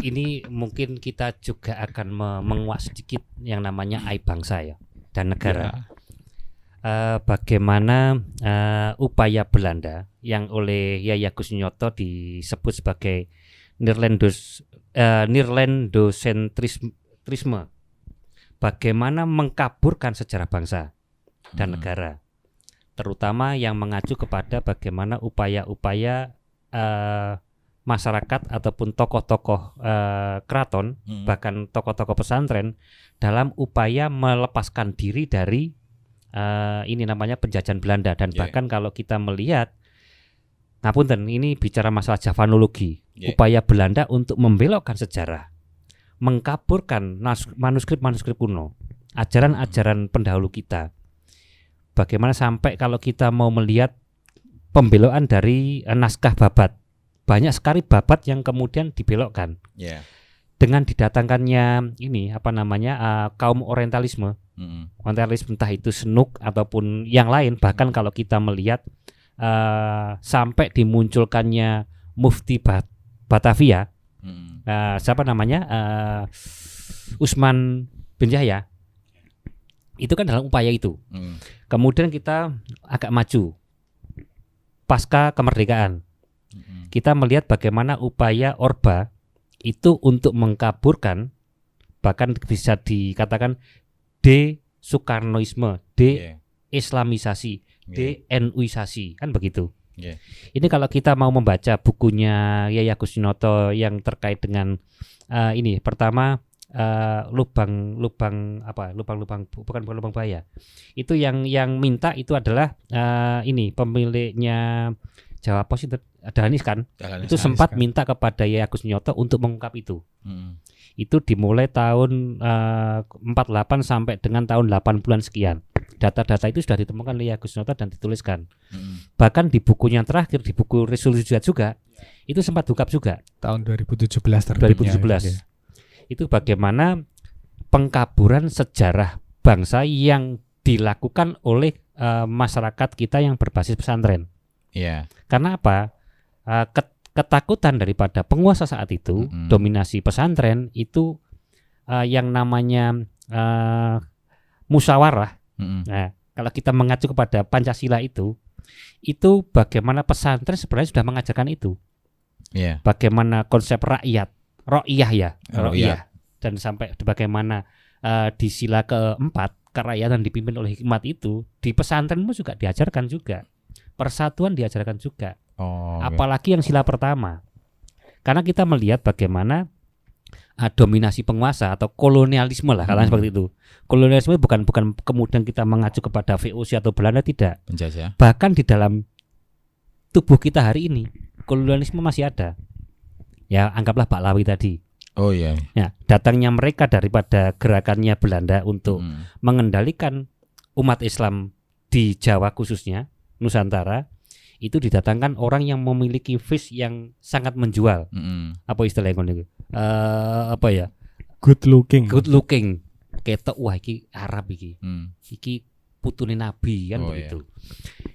Ini mungkin kita juga akan menguak sedikit yang namanya aib bangsa ya dan negara. Bagaimana upaya Belanda yang oleh Yayi Agustinyoto disebut sebagai Nirlandocentrisme, bagaimana mengkaburkan sejarah bangsa dan negara, terutama yang mengacu kepada bagaimana upaya-upaya masyarakat ataupun tokoh-tokoh keraton, bahkan tokoh-tokoh pesantren dalam upaya melepaskan diri dari ini namanya penjajahan Belanda. Dan bahkan kalau kita melihat, ngapunten, ini bicara masalah Javanologi, upaya Belanda untuk membelokkan sejarah, mengkaburkan manuskrip-manuskrip kuno, ajaran-ajaran pendahulu kita. Bagaimana sampai kalau kita mau melihat pembelokan dari naskah Babat, banyak sekali Babat yang kemudian dibelokkan dengan didatangkannya ini kaum orientalisme, orientalisme entah itu Snook ataupun yang lain. Bahkan kalau kita melihat sampai dimunculkannya Mufti Batavia, Usman bin Yahya, itu kan dalam upaya itu. Kemudian kita agak maju pasca kemerdekaan. Kita melihat bagaimana upaya Orba itu untuk mengkaburkan, bahkan bisa dikatakan de-Soekarnoisme, de-Islamisasi, de-NU-isasi, kan begitu. Ini kalau kita mau membaca bukunya Yayi Agustinyoto yang terkait dengan ini, pertama lubang bahaya. Itu yang minta itu adalah ini pemiliknya Jawa Pos itu Dahlan Iskan, itu sempat minta kepada Yayi Agustinyoto untuk mengungkap itu. Itu dimulai tahun 48 sampai dengan tahun 80-an sekian. Data-data itu sudah ditemukan oleh Yayi Agustinyoto dan dituliskan. Bahkan di bukunya yang terakhir, di buku Resolusi Jihad juga, itu sempat diungkap juga. Tahun 2017 terbitnya. 2017. Itu bagaimana pengkaburan sejarah bangsa yang dilakukan oleh masyarakat kita yang berbasis pesantren. Karena apa? Ketakutan daripada penguasa saat itu, dominasi pesantren itu yang namanya musyawarah. Nah, kalau kita mengacu kepada Pancasila itu bagaimana pesantren sebenarnya sudah mengajarkan itu. Bagaimana konsep rakyat, ro'iyah, dan sampai bagaimana di sila keempat kerakyatan dipimpin oleh hikmat itu di pesantren pun juga diajarkan juga. Persatuan diajarkan juga. Apalagi yang sila pertama. Karena kita melihat bagaimana dominasi penguasa atau kolonialisme lah, katakan seperti itu. Kolonialisme bukan kemudian kita mengacu kepada VOC atau Belanda, tidak. Penjajah. Bahkan di dalam tubuh kita hari ini kolonialisme masih ada. Ya, anggaplah Pahlawi tadi. Ya, datangnya mereka daripada gerakannya Belanda untuk mengendalikan umat Islam di Jawa khususnya, Nusantara, itu didatangkan orang yang memiliki face yang sangat menjual. Apa istilahnya itu? Good looking. Ketok, wah iki Arab iki. Iki putune Nabi kan begitu.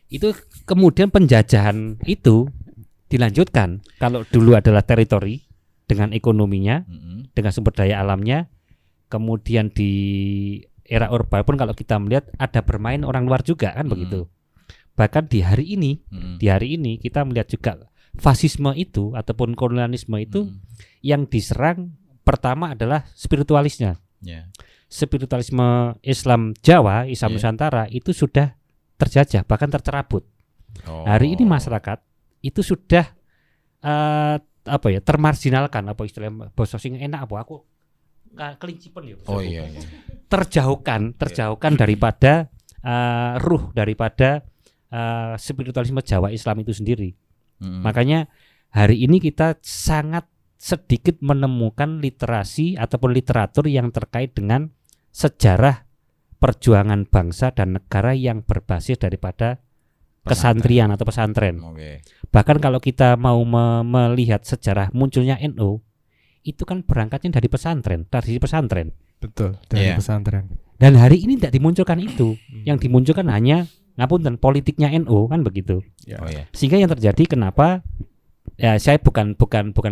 Itu kemudian penjajahan itu dilanjutkan. Kalau dulu adalah teritori dengan ekonominya, dengan sumber daya alamnya, kemudian di era Orba pun kalau kita melihat ada bermain orang luar juga kan begitu. Bahkan di hari ini kita melihat juga fasisme itu ataupun kolonialisme itu yang diserang pertama adalah spiritualisnya. Spiritualisme Islam Jawa, Islam Nusantara itu sudah terjajah, bahkan tercerabut. Hari ini masyarakat itu sudah termarginalkan, apa istilahnya bahasa sing enak apa aku kelincipen ya. Terjauhkan daripada ruh daripada spiritualisme Jawa Islam itu sendiri. Makanya hari ini kita sangat sedikit menemukan literasi ataupun literatur yang terkait dengan sejarah perjuangan bangsa dan negara yang berbasis daripada kesantrian atau pesantren. Bahkan kalau kita mau melihat sejarah munculnya NU, itu kan berangkatnya dari pesantren, tradisi pesantren. Betul, dari pesantren. Dan hari ini tidak dimunculkan itu. Yang dimunculkan hanya ngapunten politiknya NU kan begitu. Sehingga yang terjadi kenapa Ya, saya bukan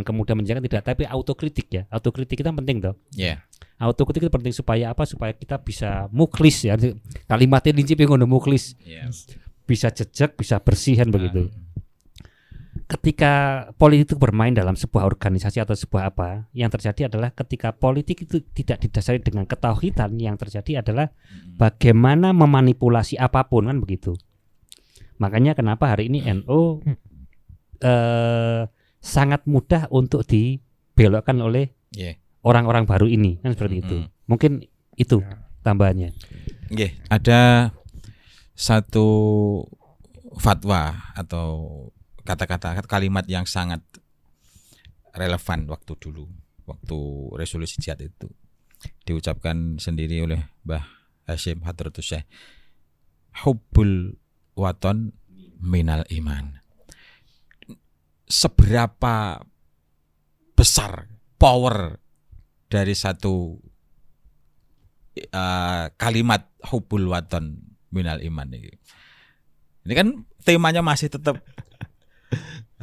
kemudian menjaga tidak, tapi autokritik ya. Autokritik itu penting toh. Yeah. Autokritik itu penting supaya apa? Supaya kita bisa muklis ya. Kalimatnya lincip ngono muklis. Yeah. Bisa jejak, bisa bersihan begitu. Ketika politik itu bermain dalam sebuah organisasi atau sebuah apa, yang terjadi adalah ketika politik itu tidak didasari dengan ketauhidan, yang terjadi adalah bagaimana memanipulasi apapun kan begitu. Makanya kenapa hari ini NU sangat mudah untuk dibelokkan oleh orang-orang baru ini kan seperti itu. Mungkin itu tambahannya. Ada satu fatwa atau kata-kata kalimat yang sangat relevan waktu dulu, waktu resolusi jihad itu diucapkan sendiri oleh Mbah Hasyim Hadratus Syekh, hubbul waton minal iman. Seberapa besar power dari satu kalimat hubbul waton minal iman ini. Ini kan temanya masih tetap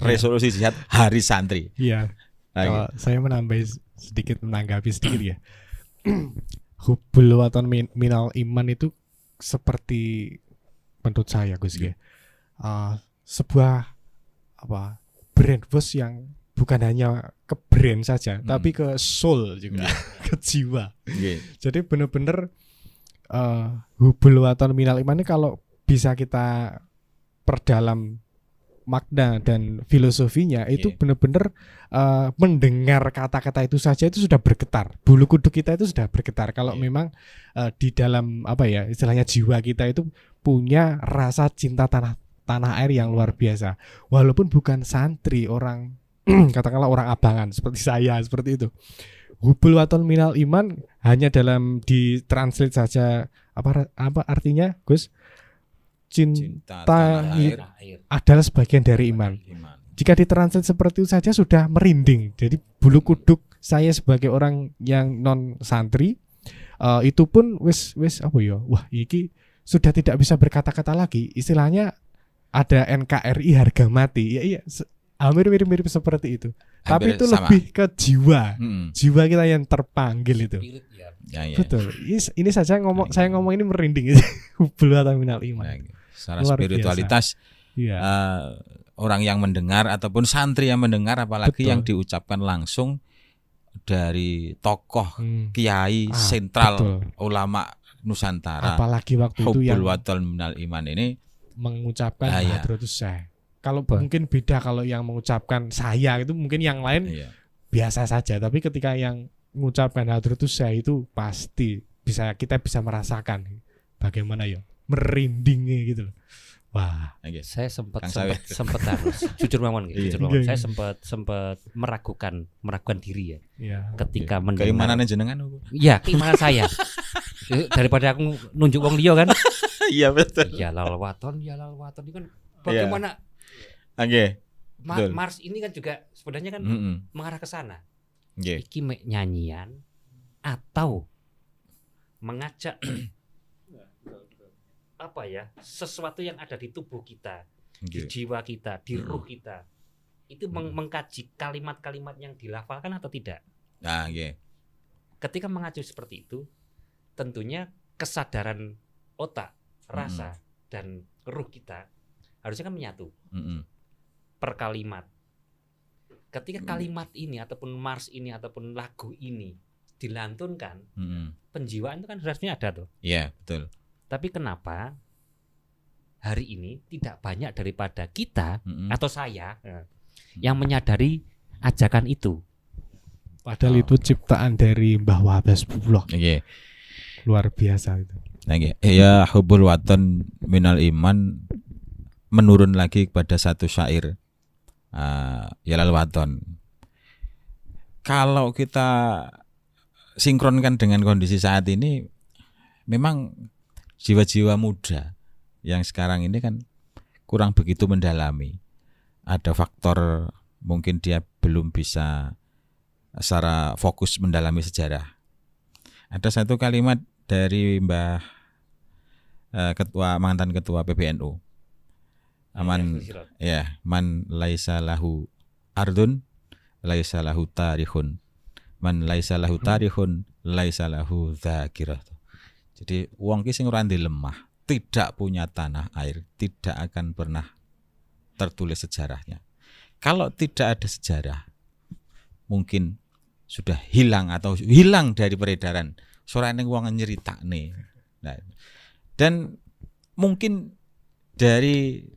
resolusi jihad Hari Santri. Iya. Kalau saya menanggapi sedikit ya. Hubbul waton minal iman itu seperti menurut saya Gus ya. Sebuah brand bos yang bukan hanya ke brand saja, tapi ke soul juga, ke jiwa. Jadi benar-benar hubbul waton minal iman ini kalau bisa kita perdalam makna dan filosofinya itu benar-benar mendengar kata-kata itu saja itu sudah bergetar. Bulu kuduk kita itu sudah bergetar. Kalau memang di dalam istilahnya jiwa kita itu punya rasa cinta tanah air yang luar biasa. Walaupun bukan santri, orang katakanlah orang abangan seperti saya, seperti itu. Hubbul waton minal iman hanya dalam ditranslate saja apa artinya, Gus? Cinta adalah sebagian dari iman. Jika ditranslate seperti itu saja sudah merinding. Jadi bulu kuduk saya sebagai orang yang non santri itu pun wis wah iki sudah tidak bisa berkata-kata lagi. Istilahnya ada NKRI harga mati. Ya hampir mirip seperti itu. Tapi itu sama. Lebih ke jiwa. Jiwa kita yang terpanggil itu. Betul. Ini saja saya ngomong ini merinding. Hubbul waton minal iman. Secara spiritualitas orang yang mendengar ataupun santri yang mendengar, apalagi yang diucapkan langsung dari tokoh kiai sentral ulama Nusantara, apalagi waktu itu yang hubbul waton minal iman ini mengucapkan Hadratus Syekh. Kalau mungkin beda kalau yang mengucapkan saya itu mungkin yang lain biasa saja, tapi ketika yang mengucapkan Hadratus Syekh itu pasti kita bisa merasakan bagaimana merindingnya gitu loh. Wah, saya sempat harus jujur memang saya sempat meragukan diri ya. Ketika mendengar keimanan jenengan. Iya, keimanan saya. Daripada aku nunjuk wong liya kan. Iya betul. Ya lal waton ini kan bagaimana? Mars ini kan juga sebenarnya kan mengarah ke sana. Iki nyanyian atau mengajak sesuatu yang ada di tubuh kita, di jiwa kita, di ruh kita itu mengkaji kalimat-kalimat yang dilafalkan atau tidak. Ketika mengacu seperti itu, tentunya kesadaran otak, rasa dan ruh kita harusnya kan menyatu per kalimat. Ketika kalimat ini ataupun mars ini ataupun lagu ini dilantunkan, penjiwaan itu kan harusnya ada tuh. Iya, betul. Tapi kenapa hari ini tidak banyak daripada kita atau saya yang menyadari ajakan itu? Padahal itu ciptaan dari Mbah Wahab Hasbullah. Luar biasa itu. Ya hubbul waton minal iman menurun lagi kepada satu syair Yalal Waton. Kalau kita sinkronkan dengan kondisi saat ini, memang jiwa-jiwa muda yang sekarang ini kan kurang begitu mendalami. Ada faktor mungkin dia belum bisa secara fokus mendalami sejarah. Ada satu kalimat dari Mbah mantan ketua PBNU. Man laisa lahu ardun laisa lahu tarikhun. Man laisa lahu tarikhun laisa lahu dzakirah. Jadi wong ki sing ora ndek lemah, tidak punya tanah air, tidak akan pernah tertulis sejarahnya. Kalau tidak ada sejarah, mungkin sudah hilang atau hilang dari peredaran. Sorane wong nyeritakne. Nah, dan mungkin dari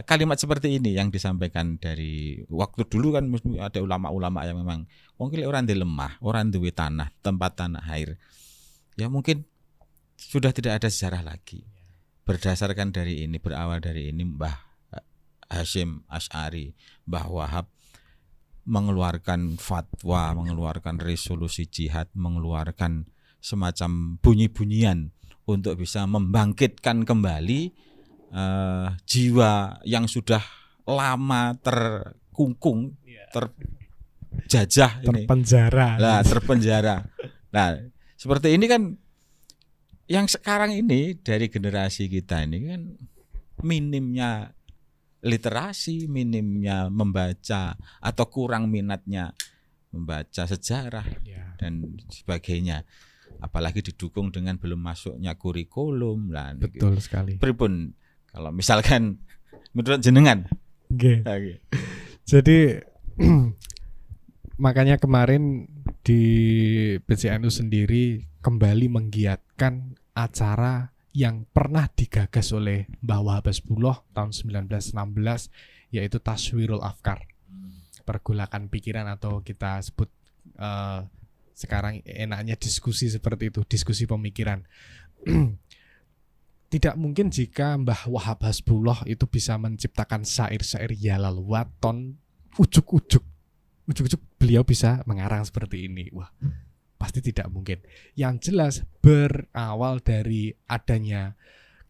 kalimat seperti ini yang disampaikan dari waktu dulu kan ada ulama-ulama yang memang mungkin orang di lemah, orang duwe tanah, tempat tanah air. Ya mungkin sudah tidak ada sejarah lagi. Berdasarkan dari ini, berawal dari ini Mbah Hasyim Asy'ari, Mbah Wahab mengeluarkan fatwa, mengeluarkan resolusi jihad, mengeluarkan semacam bunyi-bunyian untuk bisa membangkitkan kembali jiwa yang sudah lama terkungkung, terjajah, terpenjara. Terpenjara. Nah, seperti ini kan yang sekarang ini dari generasi kita ini kan minimnya literasi, minimnya membaca atau kurang minatnya membaca sejarah dan sebagainya. Apalagi didukung dengan belum masuknya kurikulum lah. Betul sekali. Pripun kalau misalkan menurut jenengan? Okay. Jadi makanya kemarin di PCNU sendiri kembali menggiatkan acara yang pernah digagas oleh Mbah Wahab Hasbullah tahun 1916, yaitu Taswirul Afkar, pergolakan pikiran, atau kita sebut sekarang enaknya diskusi seperti itu, diskusi pemikiran. Tidak mungkin jika Mbah Wahab Hasbullah itu bisa menciptakan syair-syair Yalal Waton, ujuk-ujuk beliau bisa mengarang seperti ini. Wah, pasti tidak mungkin. Yang jelas berawal dari adanya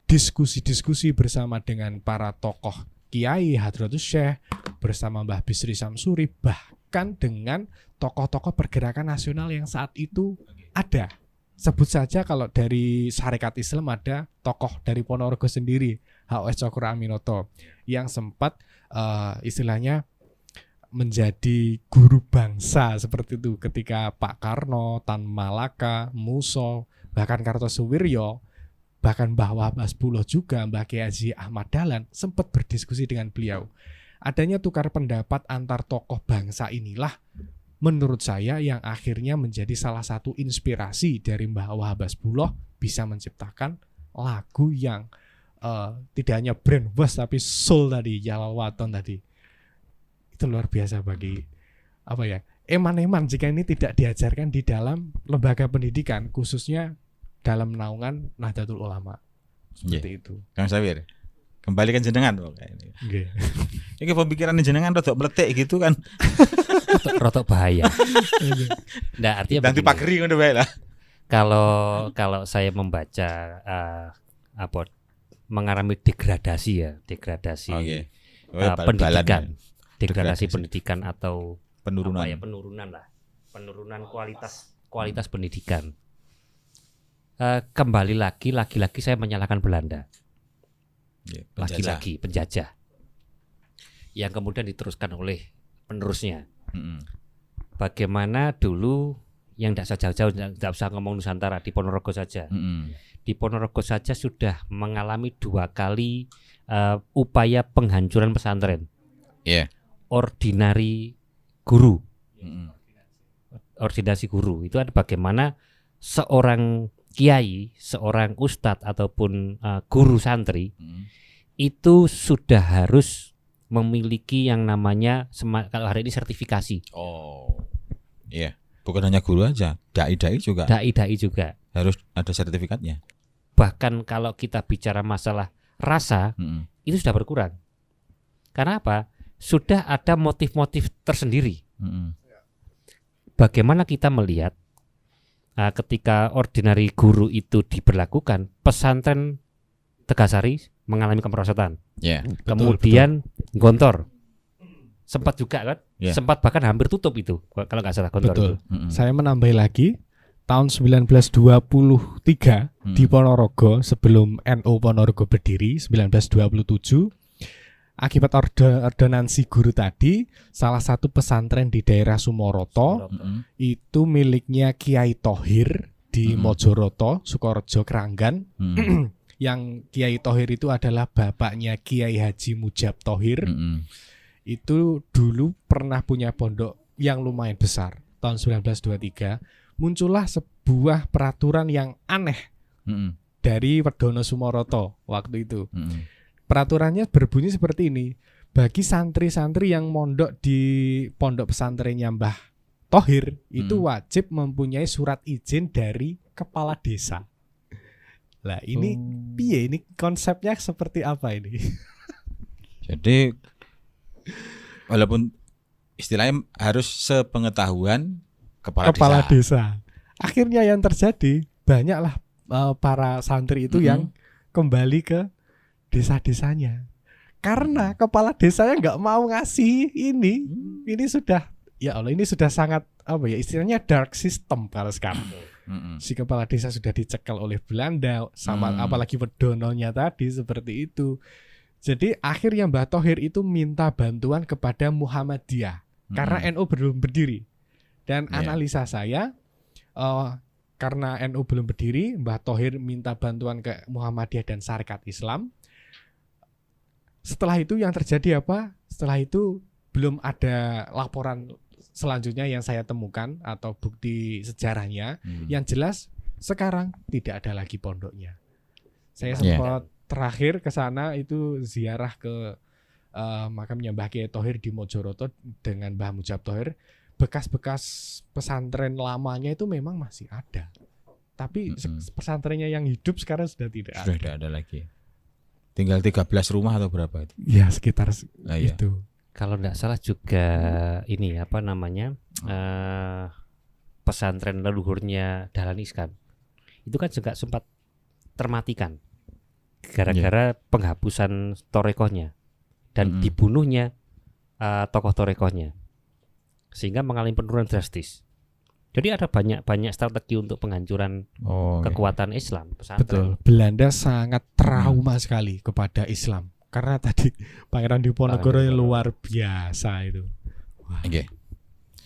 diskusi-diskusi bersama dengan para tokoh Kiai, Hadratus Syekh, bersama Mbah Bisri Samsuri, bahkan dengan tokoh-tokoh pergerakan nasional yang saat itu ada. Sebut saja kalau dari Sarekat Islam ada tokoh dari Ponorogo sendiri, H.O.S. Cokro Aminoto, yang sempat istilahnya menjadi guru bangsa seperti itu ketika Pak Karno, Tan Malaka, Muso, bahkan Kartosuwiryo, bahkan Mbah Wahab Hasbullah juga, Mbah Kiai Haji Ahmad Dahlan sempat berdiskusi dengan beliau. Adanya tukar pendapat antar tokoh bangsa inilah menurut saya yang akhirnya menjadi salah satu inspirasi dari Mbah Wahab Hasbullah bisa menciptakan lagu yang tidak hanya brainwash tapi soul tadi, Yalal Waton tadi. Itu luar biasa bagi eman-eman jika ini tidak diajarkan di dalam lembaga pendidikan, khususnya dalam naungan Nahdlatul Ulama. Seperti itu. Kang Sawir, kembalikan jenengan ini. Ini pemikiran jenengan rada meletik gitu kan. Rotok bahaya. Nah, artinya nanti pageri ngono wae lah. Kalau saya membaca mengalami degradasi pendidikan, degradasi pendidikan atau penurunan kualitas pendidikan. Kembali lagi saya menyalahkan Belanda. Lagi-lagi penjajah. Yang kemudian diteruskan oleh penerusnya. Bagaimana dulu yang tidak jauh-jauh, tidak usah ngomong Nusantara, di Ponorogo saja. Di Ponorogo saja sudah mengalami 2 kali upaya penghancuran pesantren. Ordinasi guru. Ordinasi guru itu ada bagaimana seorang kiai, seorang ustadz ataupun guru santri itu sudah harus memiliki yang namanya kalau hari ini sertifikasi. Bukan hanya guru aja, dai-dai juga. Dai-dai juga harus ada sertifikatnya. Bahkan kalau kita bicara masalah rasa, itu sudah berkurang. Karena apa? Sudah ada motif-motif tersendiri. Bagaimana kita melihat ketika ordinari guru itu diberlakukan, pesantren Tegasari mengalami kemerosotan. Kemudian Gontor sempat juga kan, sempat bahkan hampir tutup itu kalau nggak salah Gontor itu. Saya menambah lagi tahun 1923 di Ponorogo, sebelum NU Ponorogo berdiri 1927, akibat ordonansi guru tadi, salah satu pesantren di daerah Sumoroto itu miliknya Kiai Thohir di Mojoroto, Sukorejo, Kranggan. Yang Kiai Thohir itu adalah bapaknya Kiai Haji Mujab Thohir. Itu dulu pernah punya pondok yang lumayan besar. Tahun 1923 muncullah sebuah peraturan yang aneh dari Wedono Sumoroto waktu itu. Peraturannya berbunyi seperti ini. Bagi santri-santri yang mondok di pondok pesantrennya Mbah Thohir itu wajib mempunyai surat izin dari kepala desa. Lah ini piye, ini konsepnya seperti apa ini? Jadi walaupun istilahnya harus sepengetahuan kepala desa. Akhirnya yang terjadi banyaklah para santri itu yang kembali ke desa-desanya. Karena kepala desanya nggak mau ngasih ini. Ini sudah, ya Allah, ini sudah sangat apa ya, istilahnya dark system kalau sekarang. Si kepala desa sudah dicekal oleh Belanda, sama apalagi Wedononya tadi seperti itu. Jadi akhirnya Mbah Thohir itu minta bantuan kepada Muhammadiyah karena NU belum berdiri. Dan analisa saya, karena NU belum berdiri, Mbah Thohir minta bantuan ke Muhammadiyah dan Syarikat Islam. Setelah itu yang terjadi apa? Setelah itu belum ada laporan selanjutnya yang saya temukan atau bukti sejarahnya. Yang jelas sekarang tidak ada lagi pondoknya. Saya sempat terakhir ke sana itu ziarah ke makamnya Mbah Kiai Thohir di Mojoroto dengan Mbah Mujab Thohir. Bekas-bekas pesantren lamanya itu memang masih ada. Tapi pesantrennya yang hidup sekarang sudah tidak ada. Sudah tidak ada lagi. Tinggal 13 rumah atau berapa itu? Ya sekitar itu. Kalau tidak salah juga ini apa namanya pesantren leluhurnya Dahlan Iskan itu kan juga sempat termatikan gara-gara penghapusan torekohnya dan dibunuhnya tokoh torekohnya sehingga mengalami penurunan drastis. Jadi ada banyak strategi untuk penghancuran kekuatan Islam pesantren. Betul. Belanda sangat trauma sekali kepada Islam karena tadi Pangeran Diponegoro yang luar biasa itu. Wah.